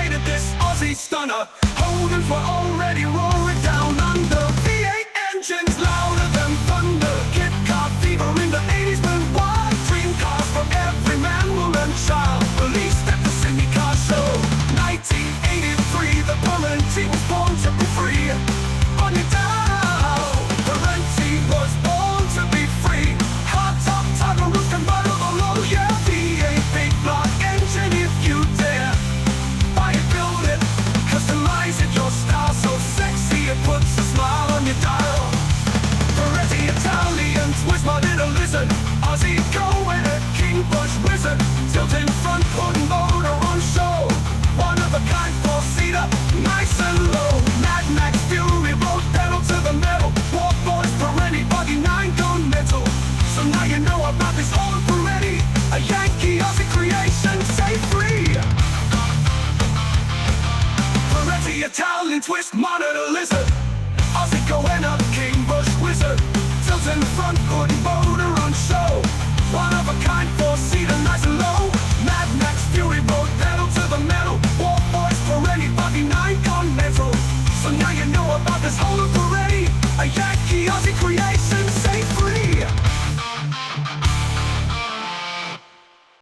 created this Aussie stunner. Holdens were already roaring down under. V8 engines louder than thunder. Kit car fever in the 80s went wild. Dream cars for every man, woman, child. Released at the Sydney Car Show. 1983, the Perentti was born to be free. On your down, Perentti was born to be free. Hard top, toggle roof, convertible, low, yeah. V8 big block engine if you dare. Buy it, build it, customize it, your style so sexy it puts a smile on your dial. Perentti Italian, twist modded a lizard. Aussie go-in a King Bush wizard. Tilting front hood and motor on show. One of a kind, four-seater, nice and low. Mad Max Fury road pedal to the metal. War Boys Perentti buggy 9-gun metal. So now you know about this old Perentti, a Yankee Aussie creation, say free. Perentti Italian twist monitor lizard. Aussie go-in a King Bush wizard. Tilting front hood and motor on show. One of a kind.